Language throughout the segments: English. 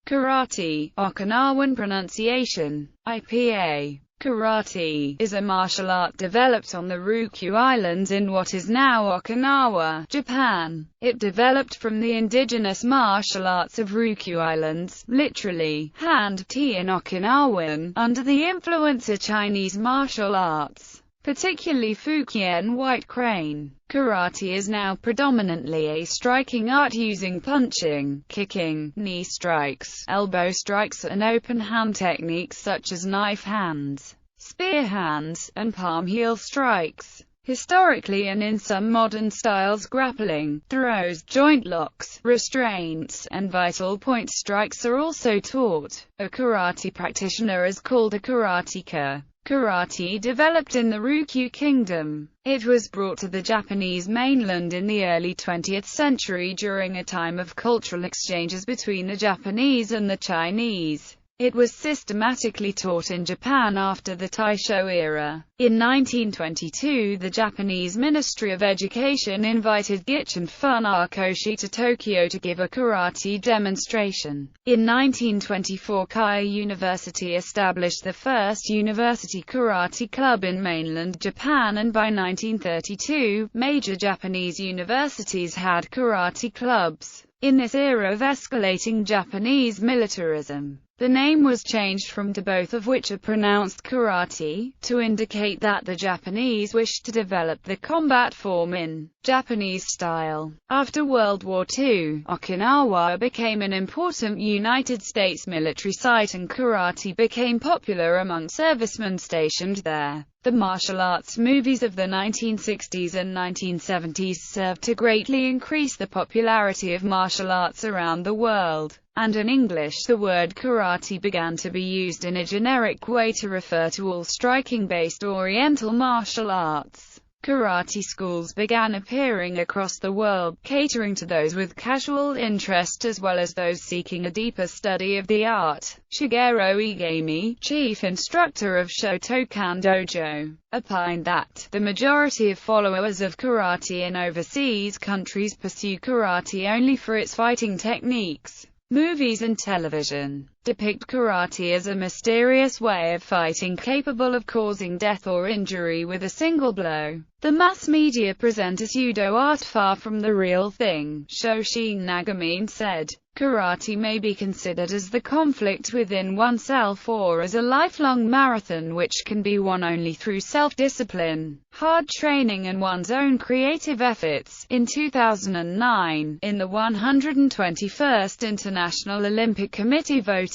Karate, Okinawan pronunciation, IPA. Karate is a martial art developed on the Ryukyu Islands in what is now Okinawa, Japan. It developed from the indigenous martial arts of Ryukyu Islands, literally, hand-ti in Okinawan, under the influence of Chinese martial arts, particularly Fukian white crane. Karate is now predominantly a striking art using punching, kicking, knee strikes, elbow strikes and open hand techniques such as knife hands, spear hands, and palm heel strikes. Historically and in some modern styles, grappling, throws, joint locks, restraints, and vital point strikes are also taught. A karate practitioner is called a karateka. Karate developed in the Ryukyu Kingdom. It was brought to the Japanese mainland in the early 20th century during a time of cultural exchanges between the Japanese and the Chinese. It was systematically taught in Japan after the Taisho era. In 1922, the Japanese Ministry of Education invited Gichin Funakoshi to Tokyo to give a karate demonstration. In 1924, Keio University established the first university karate club in mainland Japan, and by 1932, major Japanese universities had karate clubs. In this era of escalating Japanese militarism, the name was changed from to, both of which are pronounced karate, to indicate that the Japanese wished to develop the combat form in Japanese style. After World War II, Okinawa became an important United States military site and karate became popular among servicemen stationed there. The martial arts movies of the 1960s and 1970s served to greatly increase the popularity of martial arts around the world, and in English the word karate began to be used in a generic way to refer to all striking-based Oriental martial arts. Karate schools began appearing across the world, catering to those with casual interest as well as those seeking a deeper study of the art. Shigeru Igami, chief instructor of Shotokan Dojo, opined that the majority of followers of karate in overseas countries pursue karate only for its fighting techniques. Movies and television depict karate as a mysterious way of fighting capable of causing death or injury with a single blow. The mass media present a pseudo art far from the real thing. Shoshin Nagamine said, "Karate may be considered as the conflict within oneself or as a lifelong marathon which can be won only through self-discipline, hard training and one's own creative efforts." In 2009, in the 121st International Olympic Committee voting,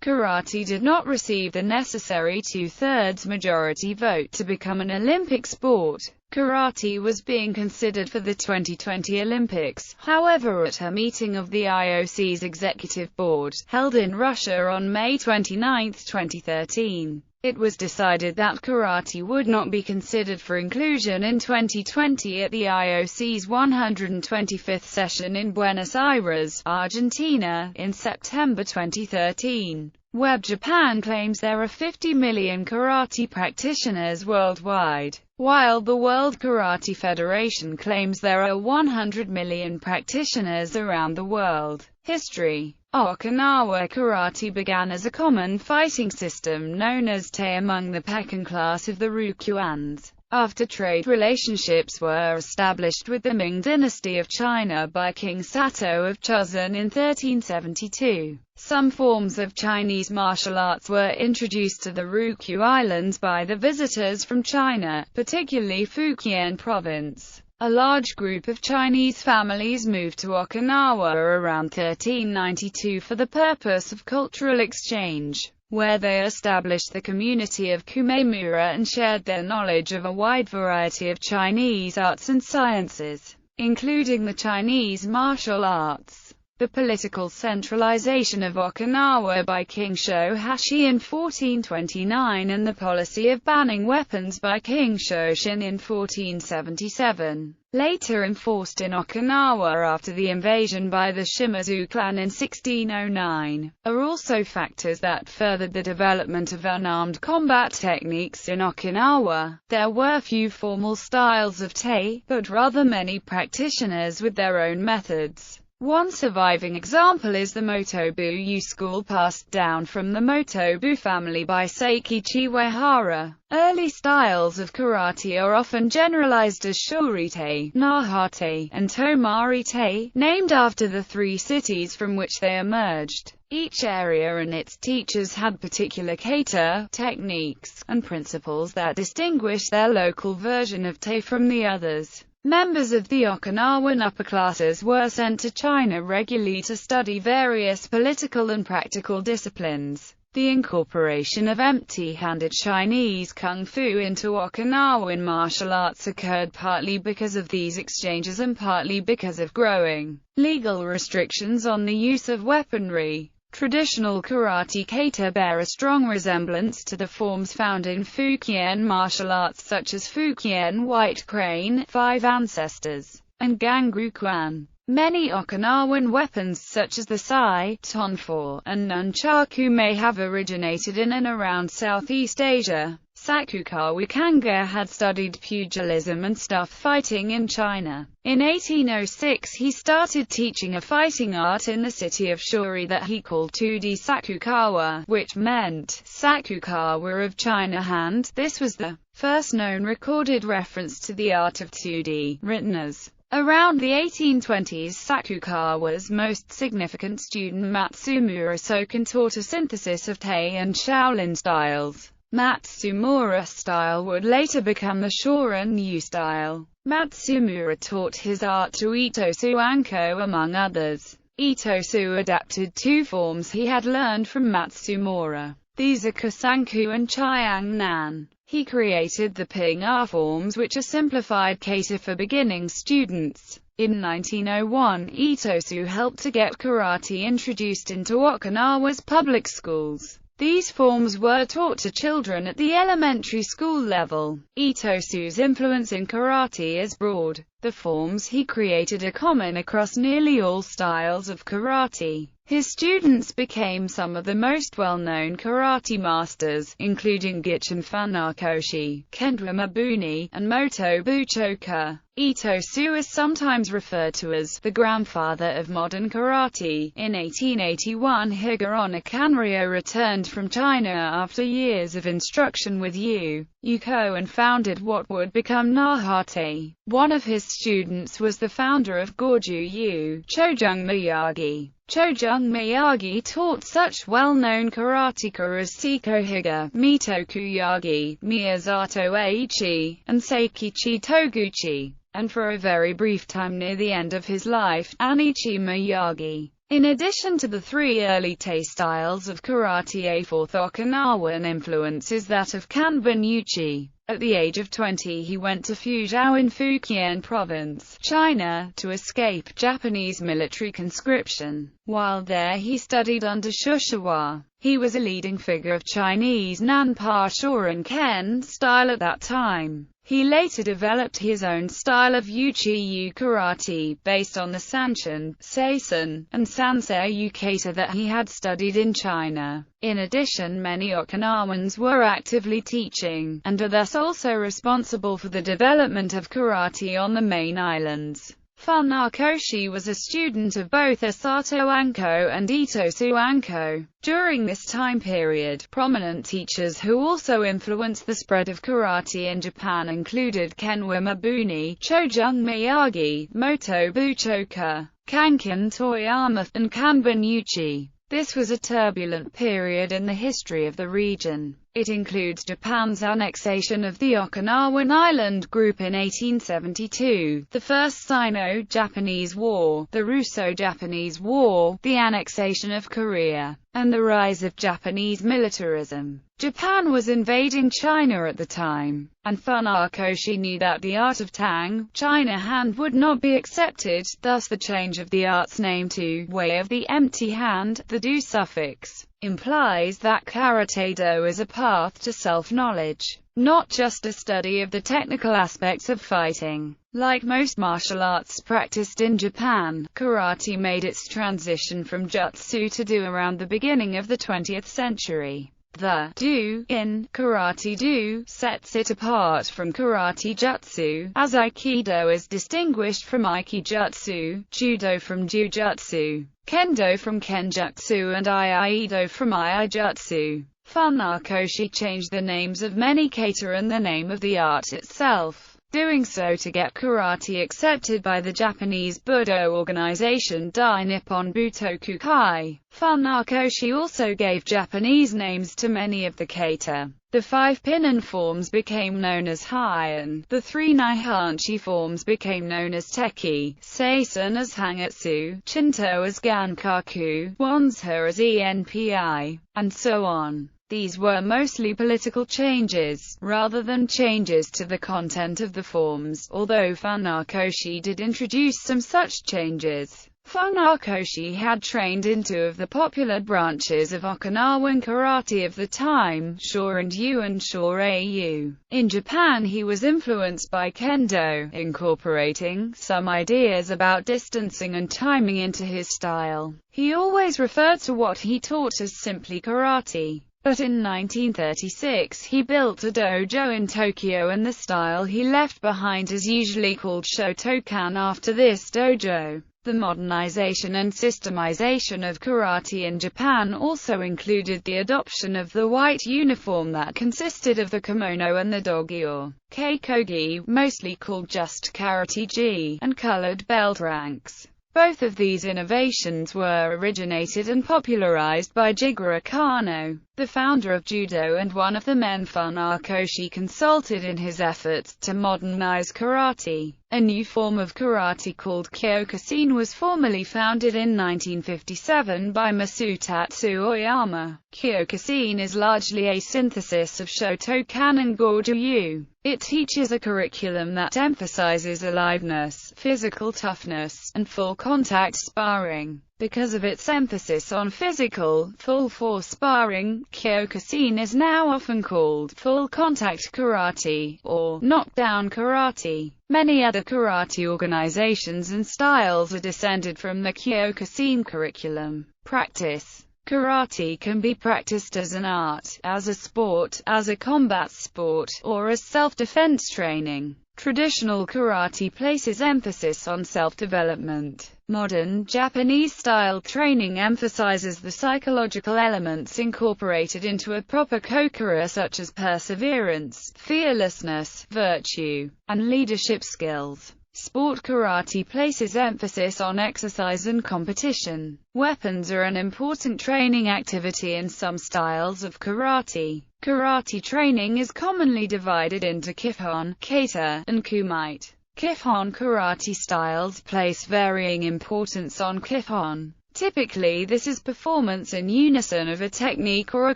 karate did not receive the necessary two-thirds majority vote to become an Olympic sport. Karate was being considered for the 2020 Olympics, however, at a meeting of the IOC's executive board, held in Russia on May 29, 2013, it was decided that karate would not be considered for inclusion in 2020 at the IOC's 125th session in Buenos Aires, Argentina, in September 2013. Web Japan claims there are 50 million karate practitioners worldwide, while the World Karate Federation claims there are 100 million practitioners around the world. History. Okinawa karate began as a common fighting system known as Te among the peasant class of the Ryukyuans. After trade relationships were established with the Ming dynasty of China by King Sato of Chosun in 1372, some forms of Chinese martial arts were introduced to the Ryukyu Islands by the visitors from China, particularly Fujian province. A large group of Chinese families moved to Okinawa around 1392 for the purpose of cultural exchange, where they established the community of Kumemura and shared their knowledge of a wide variety of Chinese arts and sciences, including the Chinese martial arts. The political centralization of Okinawa by King Shohashi in 1429 and the policy of banning weapons by King Shoshin in 1477, later enforced in Okinawa after the invasion by the Shimazu clan in 1609, are also factors that furthered the development of unarmed combat techniques in Okinawa. There were few formal styles of Te, but rather many practitioners with their own methods. One surviving example is the Motobu school passed down from the Motobu family by Seikichi Uehara. Early styles of karate are often generalized as shorite, nahate, and tomarite, named after the three cities from which they emerged. Each area and its teachers had particular kata, techniques, and principles that distinguish their local version of te from the others. Members of the Okinawan upper classes were sent to China regularly to study various political and practical disciplines. The incorporation of empty-handed Chinese kung fu into Okinawan martial arts occurred partly because of these exchanges and partly because of growing legal restrictions on the use of weaponry. Traditional karate kata bear a strong resemblance to the forms found in Fukien martial arts such as Fukien White Crane, Five Ancestors, and Gangrukuan. Many Okinawan weapons such as the sai, tonfor, and nunchaku may have originated in and around Southeast Asia. Sakukawa Kanga had studied pugilism and stuff fighting in China. In 1806 he started teaching a fighting art in the city of Shuri that he called 2D Sakukawa, which meant Sakukawa of China hand. This was the first known recorded reference to the art of 2D, written as. Around the 1820s, Sakukawa's most significant student Matsumura Soken taught a synthesis of Tei and Shaolin styles. Matsumura's style would later become the Shorin-ryu style. Matsumura taught his art to Itosu Anko among others. Itosu adapted two forms he had learned from Matsumura. These are Kusanku and Chiang-nan. He created the Ping-A forms, which are simplified kata for beginning students. In 1901, Itosu helped to get karate introduced into Okinawa's public schools. These forms were taught to children at the elementary school level. Itosu's influence in karate is broad. The forms he created are common across nearly all styles of karate. His students became some of the most well-known karate masters, including Gichin Funakoshi, Kendo Mabuni, and Motobu Choka. Itosu is sometimes referred to as the grandfather of modern karate. In 1881, Higuro Kanryo returned from China after years of instruction with Yuko and founded what would become Nahate. One of his students was the founder of Gorju-Yu, Chojung Miyagi. Chojung Miyagi taught such well-known karateka as Seiko Higa, Mitoku Yagi, Miyazato Eiichi, and Seikichi Toguchi, and for a very brief time near the end of his life, Anichi Miyagi. In addition to the three early Tei styles of karate, a fourth Okinawan influence is that of Kanban Uchi. At the age of 20 he went to Fuzhou in Fujian Province, China, to escape Japanese military conscription. While there he studied under Shushiwa. He was a leading figure of Chinese Nanpa Shorin Ken style at that time. He later developed his own style of Uchi-Yu karate, based on the Sanshin, Seisan, and Sansei-Yu kata that he had studied in China. In addition, many Okinawans were actively teaching, and are thus also responsible for the development of karate on the main islands. Funakoshi was a student of both Osato Anko and Itosu Anko. During this time period, prominent teachers who also influenced the spread of karate in Japan included Kenwa Mabuni, Chojung Miyagi, Motobu Choka, Kankin Toyama, and Kanban Uchi. This was a turbulent period in the history of the region. It includes Japan's annexation of the Okinawan Island group in 1872, the First Sino-Japanese War, the Russo-Japanese War, the annexation of Korea, and the rise of Japanese militarism. Japan was invading China at the time, and Funakoshi knew that the art of Tang, China hand would not be accepted, thus the change of the art's name to Way of the Empty Hand. The do suffix implies that Karate-do is a path to self-knowledge, not just a study of the technical aspects of fighting. Like most martial arts practiced in Japan, karate made its transition from jutsu to do around the beginning of the 20th century. The do in karate do sets it apart from karate jutsu, as aikido is distinguished from aikijutsu, judo from jujutsu, kendo from kenjutsu, and iaido from iaijutsu. Funakoshi changed the names of many kata and the name of the art itself, doing so to get karate accepted by the Japanese Budo organization Dai Nippon Butokukai. Funakoshi also gave Japanese names to many of the kata. The 5 pinnin forms became known as Heian, the 3 Naihanchi forms became known as Teki, Seisan as Hangetsu, Shinto as Gankaku, Wanzha as Enpi, and so on. These were mostly political changes, rather than changes to the content of the forms, although Funakoshi did introduce some such changes. Funakoshi had trained in 2 of the popular branches of Okinawan karate of the time, Sho and Yu and Shorei. In Japan he was influenced by Kendo, incorporating some ideas about distancing and timing into his style. He always referred to what he taught as simply karate. But in 1936 he built a dojo in Tokyo, and the style he left behind is usually called Shotokan after this dojo. The modernization and systemization of karate in Japan also included the adoption of the white uniform that consisted of the kimono and the dogi or keikogi, mostly called just karate-gi, and colored belt ranks. Both of these innovations were originated and popularized by Jigoro Kano, the founder of judo and one of the men Funakoshi consulted in his efforts to modernize karate. A new form of karate called Kyokushin was formally founded in 1957 by Masutatsu Oyama. Kyokushin is largely a synthesis of Shotokan and Goju-Ryu. It teaches a curriculum that emphasizes aliveness, physical toughness, and full-contact sparring. Because of its emphasis on physical, full-force sparring, Kyokushin is now often called full-contact karate, or knockdown karate. Many other karate organizations and styles are descended from the Kyokushin curriculum. Practice. Karate can be practiced as an art, as a sport, as a combat sport, or as self-defense training. Traditional karate places emphasis on self-development. Modern, Japanese-style training emphasizes the psychological elements incorporated into a proper kokura, such as perseverance, fearlessness, virtue, and leadership skills. Sport karate places emphasis on exercise and competition. Weapons are an important training activity in some styles of karate. Karate training is commonly divided into Kihon, Kata, and Kumite. Kihon karate styles place varying importance on Kihon. Typically this is performance in unison of a technique or a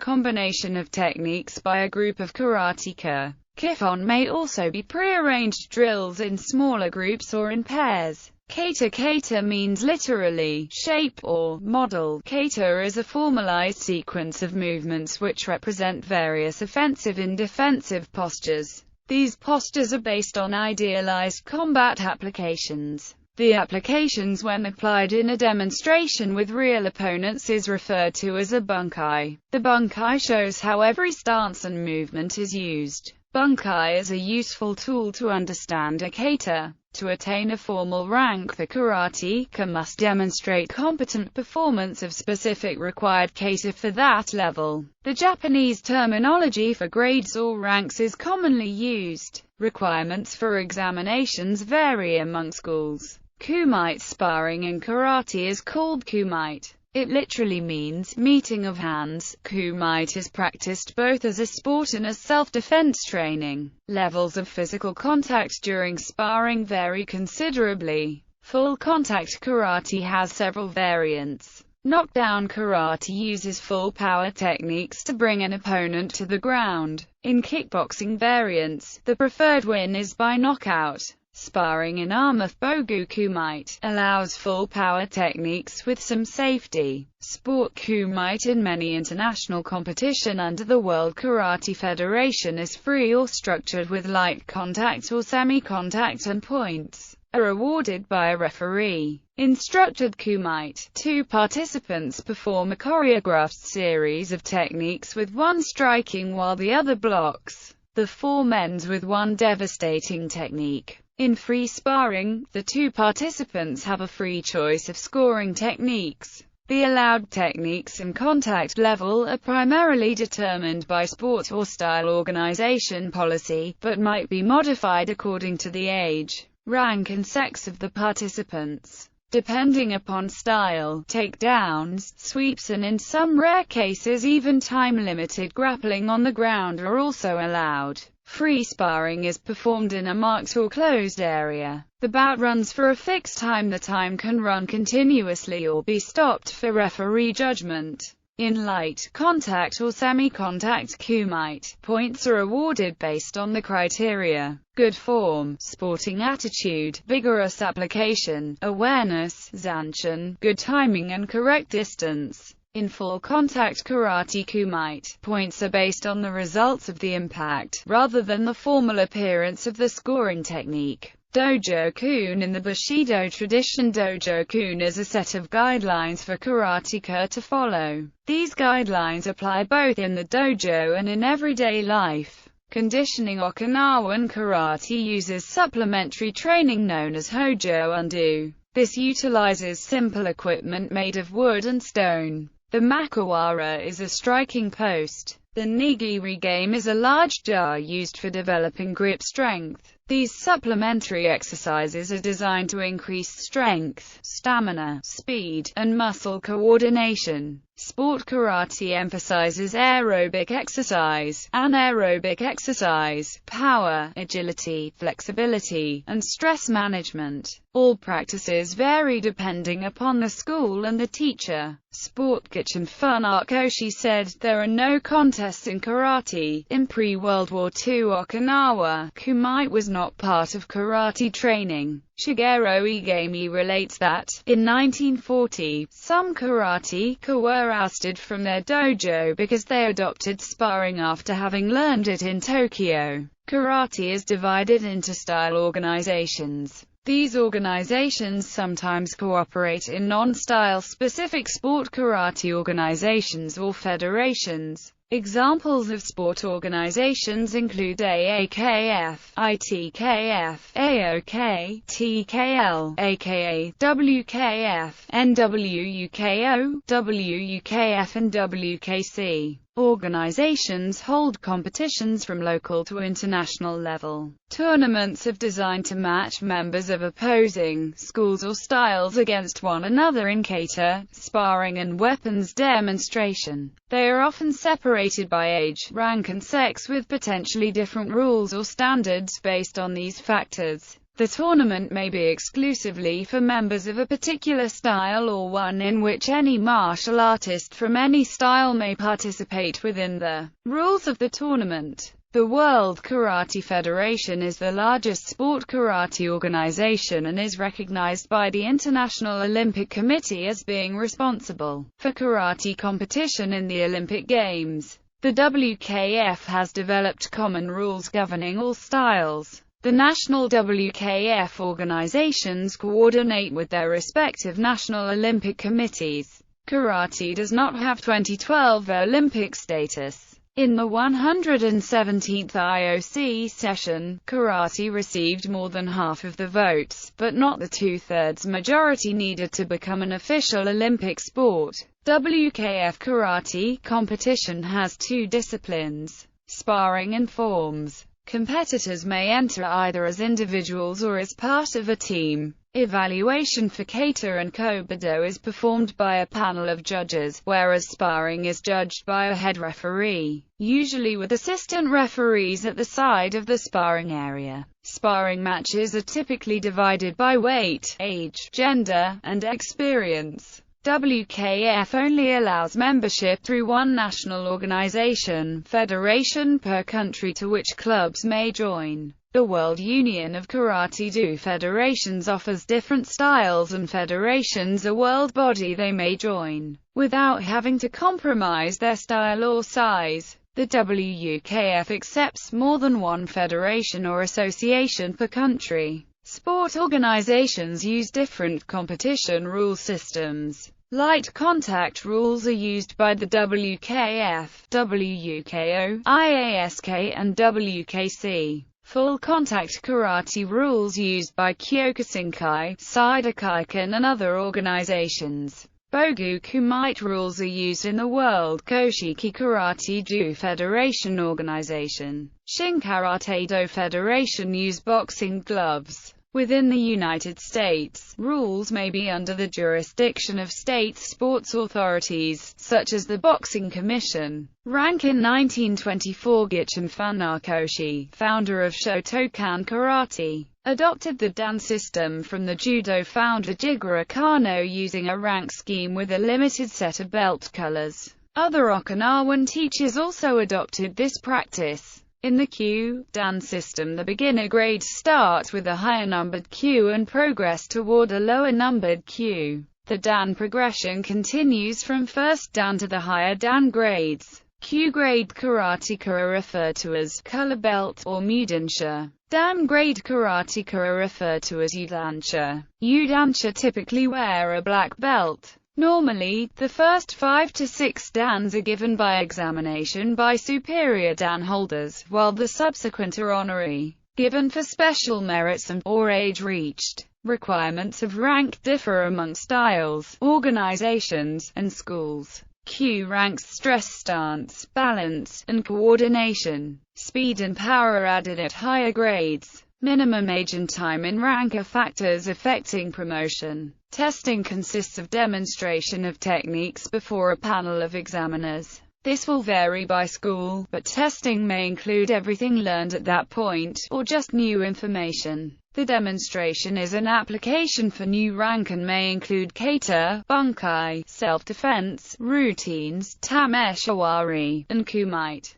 combination of techniques by a group of karateka. Kihon may also be prearranged drills in smaller groups or in pairs. Kata means literally, shape or model. Kata is a formalized sequence of movements which represent various offensive and defensive postures. These postures are based on idealized combat applications. The applications, when applied in a demonstration with real opponents, is referred to as a bunkai. The bunkai shows how every stance and movement is used. Bunkai is a useful tool to understand a kata. To attain a formal rank, the karateka must demonstrate competent performance of specific required kata for that level. The Japanese terminology for grades or ranks is commonly used. Requirements for examinations vary among schools. Kumite sparring in karate is called kumite. It literally means meeting of hands. Kumite is practiced both as a sport and as self-defense training. Levels of physical contact during sparring vary considerably. Full-contact karate has several variants. Knockdown karate uses full-power techniques to bring an opponent to the ground. In kickboxing variants, the preferred win is by knockout. Sparring in Armuth Bogu Kumite allows full-power techniques with some safety. Sport Kumite in many international competition under the World Karate Federation is free or structured with light contact or semi-contact and points. are awarded by a referee. Instructed Kumite. 2 participants perform a choreographed series of techniques with one striking while the other blocks. The form ends with one devastating technique. In free sparring, the 2 participants have a free choice of scoring techniques. The allowed techniques and contact level are primarily determined by sport or style organization policy, but might be modified according to the age, rank and sex of the participants. Depending upon style, takedowns, sweeps and in some rare cases even time-limited grappling on the ground are also allowed. Free sparring is performed in a marked or closed area. The bout runs for a fixed time. The time can run continuously or be stopped for referee judgment. In light contact or semi-contact Kumite, points are awarded based on the criteria: good form, sporting attitude, vigorous application, awareness, zanshin, good timing and correct distance. In full contact karate Kumite, points are based on the results of the impact, rather than the formal appearance of the scoring technique. Dojo Kun. In the Bushido tradition, Dojo Kun is a set of guidelines for karateka to follow. These guidelines apply both in the dojo and in everyday life. Conditioning Okinawan karate uses supplementary training known as Hojo Undo. This utilizes simple equipment made of wood and stone. The makiwara is a striking post. The nigiri game is a large jar used for developing grip strength. These supplementary exercises are designed to increase strength, stamina, speed, and muscle coordination. Sport karate emphasizes aerobic exercise, anaerobic exercise, power, agility, flexibility, and stress management. All practices vary depending upon the school and the teacher. Sport Kitchen Fun Koshi said, "There are no contests in karate. In pre-World War II Okinawa, Kumite was not part of karate training." Shigeru Igami relates that, in 1940, some karateka were ousted from their dojo because they adopted sparring after having learned it in Tokyo. Karate is divided into style organizations. These organizations sometimes cooperate in non-style specific sport karate organizations or federations. Examples of sport organizations include AAKF, ITKF, AOK, TKL, aka WKF, NWUKO, WUKF and WKC. Organizations hold competitions from local to international level. Tournaments are designed to match members of opposing schools or styles against one another in kata, sparring and weapons demonstration. They are often separated by age, rank and sex, with potentially different rules or standards based on these factors. The tournament may be exclusively for members of a particular style or one in which any martial artist from any style may participate within the rules of the tournament. The World Karate Federation is the largest sport karate organization and is recognized by the International Olympic Committee as being responsible for karate competition in the Olympic Games. The WKF has developed common rules governing all styles. The national WKF organizations coordinate with their respective national Olympic committees. Karate does not have 2012 Olympic status. In the 117th IOC session, karate received more than half of the votes, but not the two-thirds majority needed to become an official Olympic sport. WKF karate competition has 2 disciplines: sparring and forms. Competitors may enter either as individuals or as part of a team. Evaluation for kata and kobudo is performed by a panel of judges, whereas sparring is judged by a head referee, usually with assistant referees at the side of the sparring area. Sparring matches are typically divided by weight, age, gender, and experience. WKF only allows membership through one national organization, federation per country to which clubs may join. The World Union of Karate-Do Federations offers different styles and federations a world body they may join, without having to compromise their style or size. The WUKF accepts more than one federation or association per country. Sport organizations use different competition rule systems. Light contact rules are used by the WKF, WUKO, IASK, and WKC. Full contact karate rules used by Kyokushinkai, Seidokaikan, and other organizations. Bogu Kumite rules are used in the World Koshiki Karate Do Federation organization. Shinkarate Do Federation use boxing gloves. Within the United States, rules may be under the jurisdiction of state sports authorities, such as the Boxing Commission. Rank in 1924, Gichin Funakoshi, founder of Shotokan Karate, adopted the Dan system from the Judo founder Jigoro Kano using a rank scheme with a limited set of belt colors. Other Okinawan teachers also adopted this practice. In the Dan system, the beginner grades start with a higher numbered Q and progress toward a lower numbered Q. The Dan progression continues from first Dan to the higher Dan grades. Q grade karateka are referred to as color belt or mudansha. Dan grade karateka are referred to as udansha. Udansha typically wear a black belt. Normally, the first 5 to 6 dans are given by examination by superior dan holders, while the subsequent are honorary, given for special merits or age reached. Requirements of rank differ among styles, organizations, and schools. Q ranks stress stance, balance, and coordination. Speed and power are added at higher grades. Minimum age and time in rank are factors affecting promotion. Testing consists of demonstration of techniques before a panel of examiners. This will vary by school, but testing may include everything learned at that point, or just new information. The demonstration is an application for new rank and may include kata, bunkai, self-defense, routines, tameshawari, and kumite.